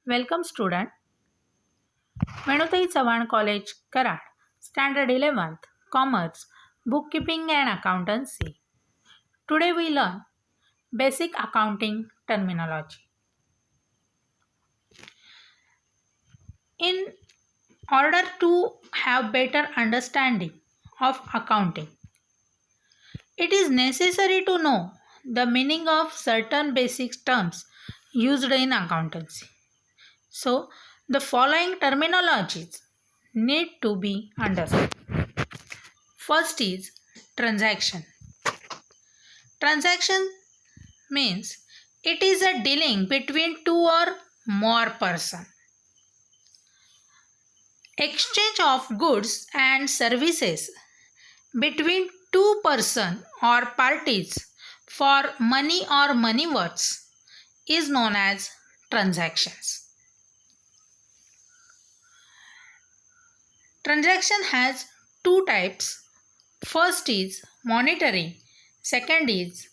Welcome student. Menutai Chavan College, Karad, Standard 11th, Commerce, Bookkeeping and Accountancy. Today we learn basic accounting terminology. In order to have better understanding of accounting, it is necessary to know the meaning of certain basic terms used in accountancy. So, the following terminologies need to be understood. First is transaction. Transaction means it is a dealing between two or more persons. Exchange of goods and services between two persons or parties for money or money worths is known as transactions. Transaction has two types. First is monetary, second is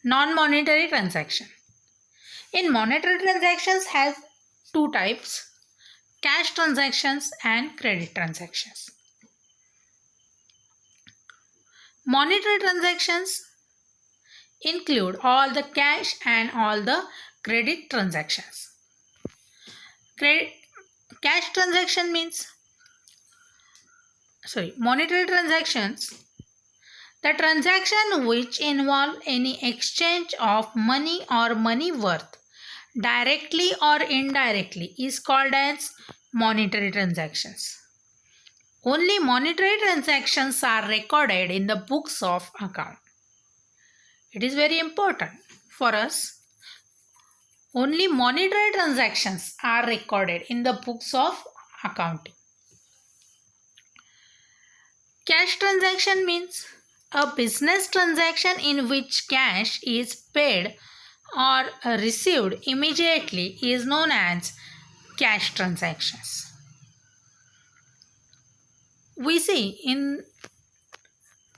non-monetary transaction. In monetary transactions have two types: cash transactions and credit transactions. Monetary transactions include all the cash and all the credit transactions. Cash transaction means monetary transactions, the transaction which involve any exchange of money or money worth directly or indirectly is called as monetary transactions. Only monetary transactions are recorded in the books of account. It is very important for us. Only monetary transactions are recorded in the books of accounting. Cash transaction means a business transaction in which cash is paid or received immediately is known as cash transactions. We see in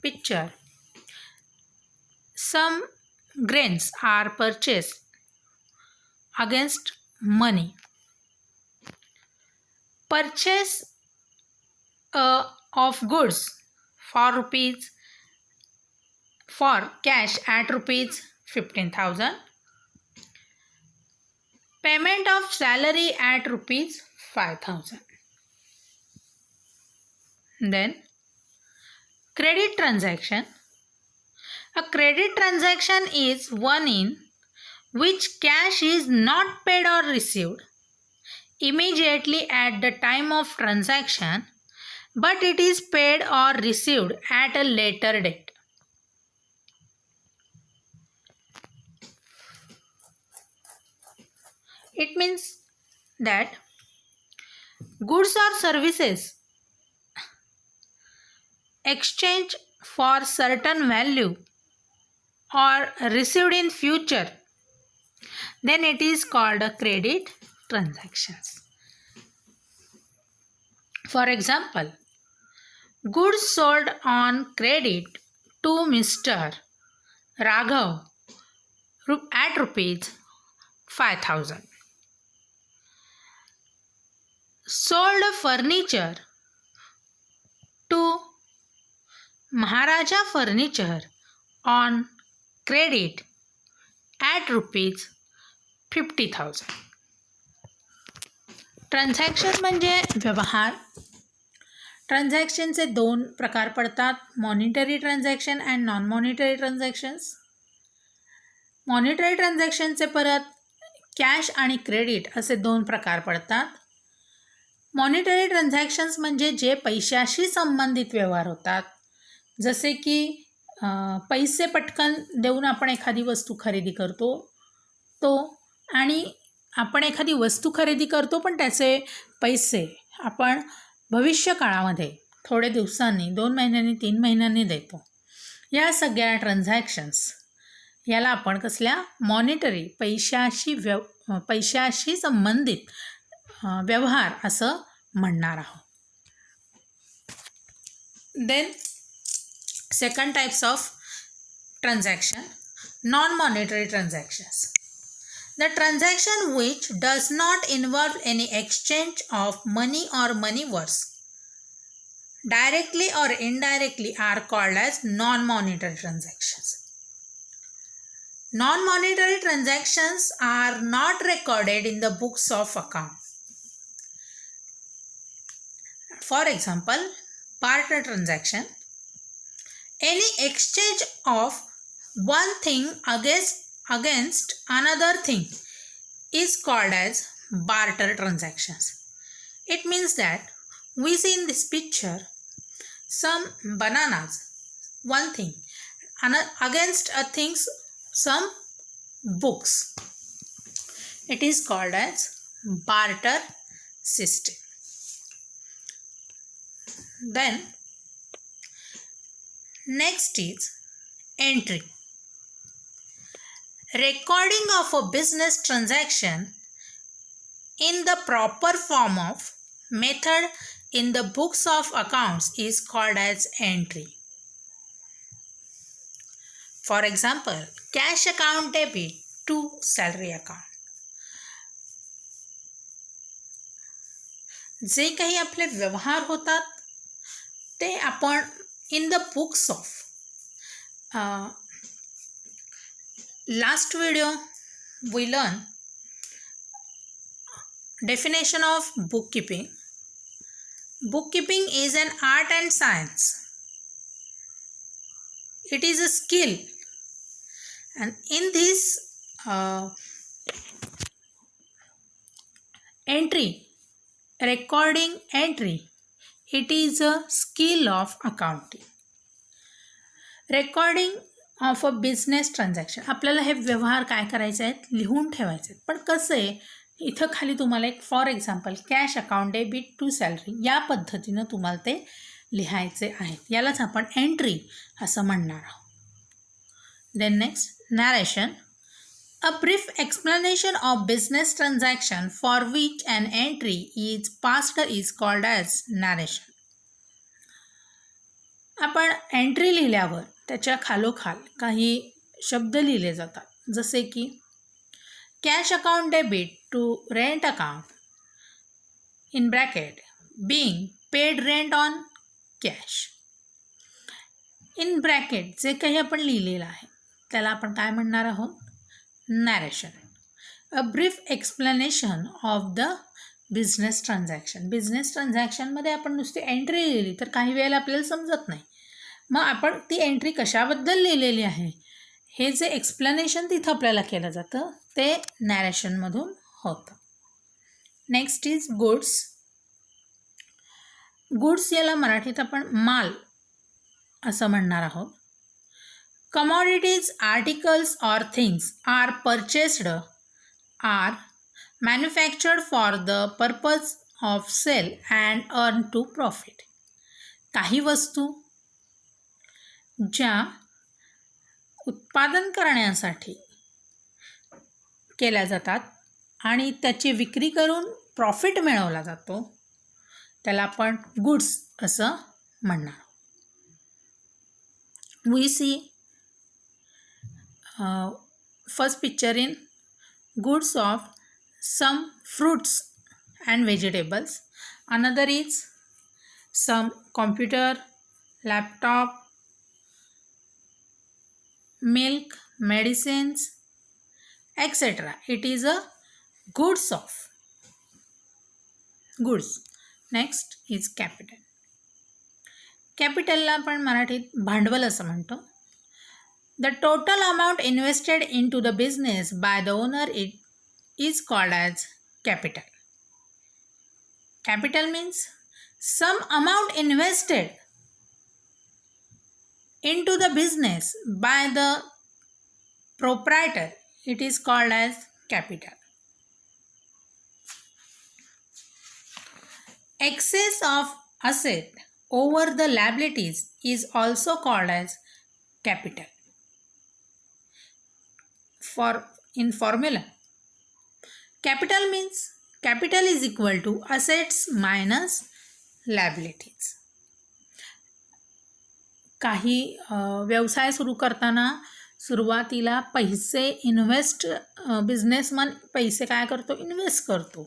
picture some grains are purchased against money. Purchase of goods for cash at rupees 15,000. Payment of salary at rupees 5,000. Then credit transaction. A credit transaction is one in which cash is not paid or received immediately at the time of transaction, but it is paid or received at a later date. It means that goods or services exchanged for certain value or received in future, then it is called a credit transactions. For example, goods sold on credit to Mr. Raghav at rupees 5,000. Sold furniture to Maharaja Furniture on credit at rupees 50,000. Transaction म्हणजे व्यवहार. ट्रान्झॅक्शनचे दोन प्रकार पडतात: monetary transaction and non monetary transactions. मॉनिटरी ट्रान्झॅक्शनचे परत cash आणि क्रेडिट असे दोन प्रकार पडतात. मॉनिटरी ट्रान्झॅक्शन्स म्हणजे जे पैशाशी संबंधित व्यवहार होतात, जसे की पैसे पटकन देऊन आपण एखादी वस्तू खरेदी करतो तो, आणि आपण एखादी वस्तू खरेदी करतो पण त्याचे पैसे आपण भविष्य काळामध्ये थोडे दिवसांनी, 2 महिन्यांनी, 3 महिन्यांनी देतो. या सगळ्या ट्रान्झॅक्शन्स याला आपण कसल्या मॉनिटरी पैशाशी संबंधित व्यवहार असं म्हणणार आहोत. Then second types of transaction, non monetary transactions. The transaction which does not involve any exchange of money or money words, directly or indirectly, are called as non-monetary transactions. Non-monetary transactions are not recorded in the books of account. For example, barter transaction. Any exchange of one thing against another thing is called as barter transactions. It means that we see in this picture some bananas, one thing, against a things, some books. It is called as barter system. Then next is entry. Recording of a business transaction in the proper form of method in the books of accounts is called as entry. For example, cash account debit to salary account. जे काही आपले व्यवहार होतात ते आपण in the books of, last video we learn definition of bookkeeping. Bookkeeping is an art and science. It is a skill, and in this entry, recording entry, it is a skill of accounting. Recording of a business transaction. आपल्याला हे व्यवहार काय करायचे आहेत, लिहून ठेवायचे आहेत. पण कसं आहे, इथं खाली तुम्हाला एक for example cash account debit to salary या पद्धतीनं तुम्हाला ते लिहायचे आहेत. यालाच आपण एंट्री असं म्हणणार आहोत. Then next narration. A brief explanation of business transaction for which an entry is passed is called as narration. आपण एंट्री लिहिल्यावर त्याच्या खालोखाल काही शब्द लिहिले जातात, जसे की cash account debit to rent account in bracket being paid rent on cash. In bracket जे काही आपण लिहिलेलं आहे त्याला आपण काय म्हणणार आहोत, narration. A brief explanation of the business transaction. Business ट्रान्झॅक्शनमध्ये आपण नुसती एंट्री लिहिली तर काही वेळेला आपल्याला समजत नाही. मग आपण ती एंट्री कशाबद्दल लिहिलेली आहे हे जे एक्सप्लेनेशन तिथं आपल्याला केलं जातं ते नॅरेशनमधून होतं. Next is goods. गुड्स याला मराठीत आपण माल असं म्हणणार आहोत. Commodities, articles or things are purchased are manufactured for the purpose of sale and earn to profit. काही वस्तू ज्या उत्पादन करण्यासाठी केल्या जातात आणि त्याची विक्री करून प्रॉफिट मिळवला जातो त्याला आपण गुड्स असं म्हणणार. We see first picture in goods of some fruits and vegetables. Another is some computer, laptop, milk, medicines, etc. It is a goods of goods. Next is capital. कॅपिटलला आपण मराठीत भांडवल असं म्हणतो. The total amount invested into the business by the owner is called as capital. Capital means some amount invested into the business by the proprietor. It is called as capital. Excess of asset over the liabilities is also called as capital. In formula, capital means capital is equal to assets minus liabilities. काही व्यवसाय सुरू करताना सुरुवातीला पैसे invest businessman पैसे काय करतो invest करतो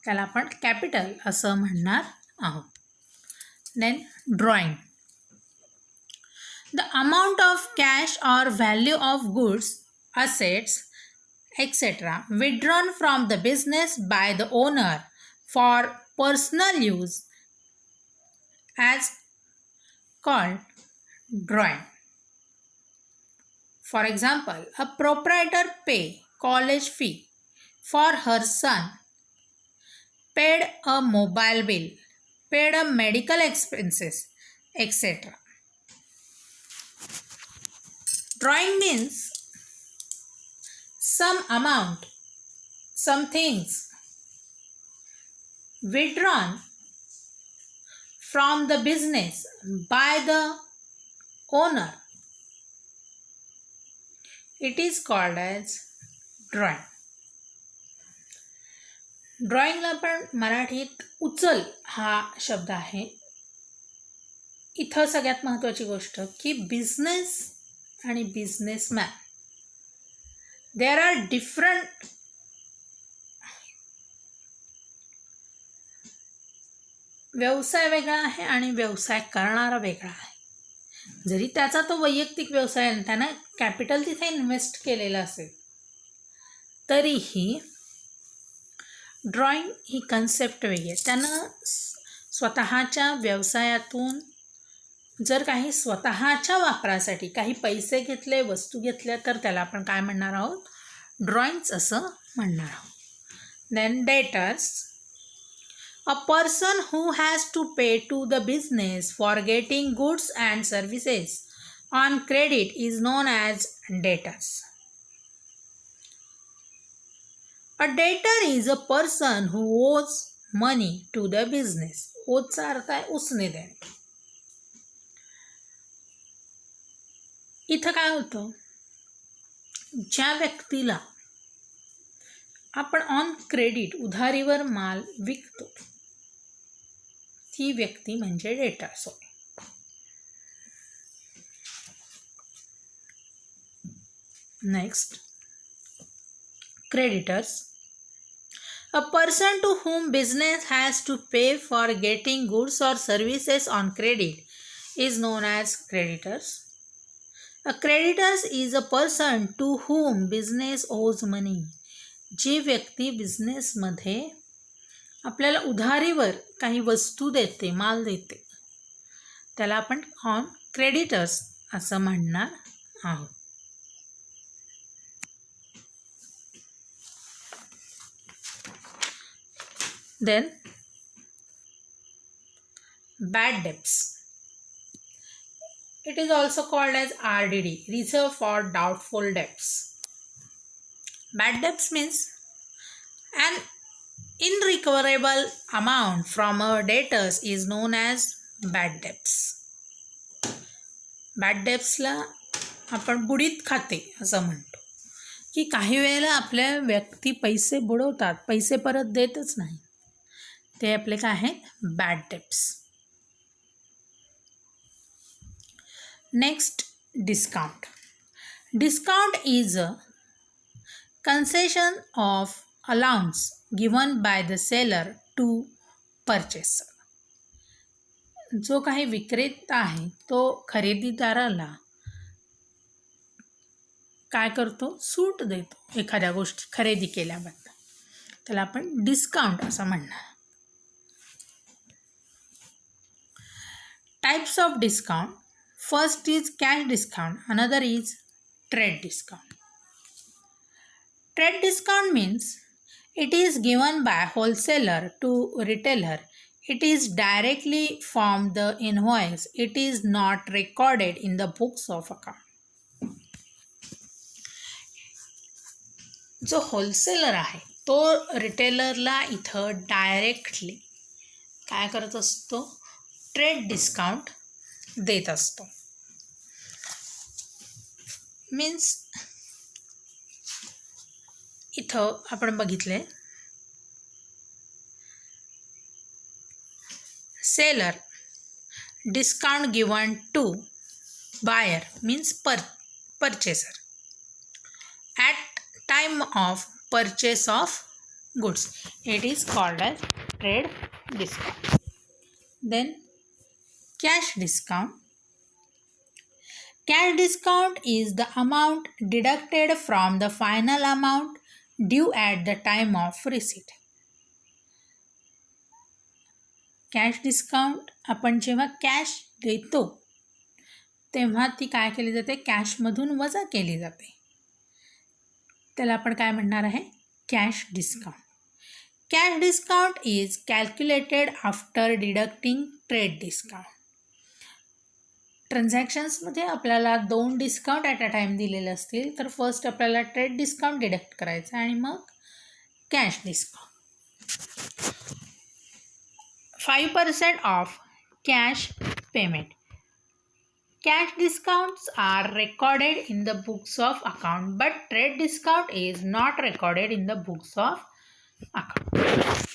त्याला आपण कॅपिटल असं म्हणणार आहोत. Then drawing. The amount of cash or value of goods assets etc. withdrawn from the business by the owner for personal use as called drawing. For example, a proprietor pay college fee for her son, paid a mobile bill, paid a medical expenses, etc. Drawing means some amount, some things withdrawn from the business by the owner. It is called as drawing. ड्रॉइंगला आपण मराठीत उचल हा शब्द आहे. इथं सगळ्यात महत्त्वाची गोष्ट की बिझनेस आणि बिझनेसमॅन देर आर डिफरंट. व्यवसाय वेगळा आहे आणि व्यवसाय करणारा वेगळा आहे. जरी त्याचा तो वैयक्तिक व्यवसाय आहे, त्यानं कॅपिटल तिथे इन्व्हेस्ट केलेलं असेल, तरीही ड्रॉइंग ही कन्सेप्ट वेगळी आहे. त्यानं स्वतःच्या व्यवसायातून जर काही स्वतःच्या वापरासाठी काही पैसे घेतले, वस्तू घेतल्या, तर त्याला आपण काय म्हणणार आहोत ड्रॉइंग्स असं म्हणणार आहोत. Then debtors. A person who has to pay to the business for getting goods and services on credit is known as debtors. A debtor is a person who owes money to the business. ओचा अर्थ आहे उसने देणे. इथं काय होतं, ज्या व्यक्तीला आपण ऑन क्रेडिट उधारीवर माल विकतो ती व्यक्ती म्हणजे डेटर्स होय. Next creditors. A person to whom business has to pay for getting goods or services on credit is known as creditors. A creditors is a person to whom business owes money. जी व्यक्ती बिझनेसमध्ये आपल्याला उधारीवर काही वस्तू देते, माल देते, त्याला आपण on creditors असं म्हणणार आहोत. Then bad debts. It is also called as RDD, Reserve for Doubtful Debts. Bad debts means an irrecoverable amount from a debtors is known as bad debts. Bad debtsला आपण बुडीत खाते असं म्हणतो, की काही वेळेला आपल्या व्यक्ती पैसे बुडवतात, पैसे परत देतच नाही, ते आपले काय आहेत bad debts. Next discount. Discount is a concession of allowance given by the seller to purchaser. जो काही विक्रेता आहे तो खरेदीदाराला काय करतो, सूट देतो एखाद्या गोष्टी खरेदी केल्याबद्दल, त्याला आपण डिस्काउंट असं म्हणणार. Types of discount. First is cash discount, another is trade discount. Trade discount means it is given by wholesaler to retailer. It is directly from the invoice. It is not recorded in the books of account. जो wholesaler आहे तो रिटेलरला इथं directly काय करत असतो, trade discount देत असतो. Means इथं आपण बघितले seller discount given to buyer means purchaser. of purchase of goods. It is called as trade discount. Then cash discount. Cash discount is the amount deducted from the final amount due at the time of receipt. Cash discount आपण जेव्हा cash देतो तेव्हा ती काय केली जाते, कॅशमधून वजा केली जाते. त्याला आपण काय म्हणणार आहे, cash discount. Cash discount is calculated after deducting trade discount. ट्रान्झॅक्शन्समध्ये आपल्याला 2 डिस्काउंट ॲट अ टाईम दिलेले असतील तर फर्स्ट आपल्याला ट्रेड डिस्काउंट डिडक्ट करायचं आणि मग cash discount. 5% off cash payment. Cash discounts are recorded in the books of account, but trade discount is not recorded in the books of account.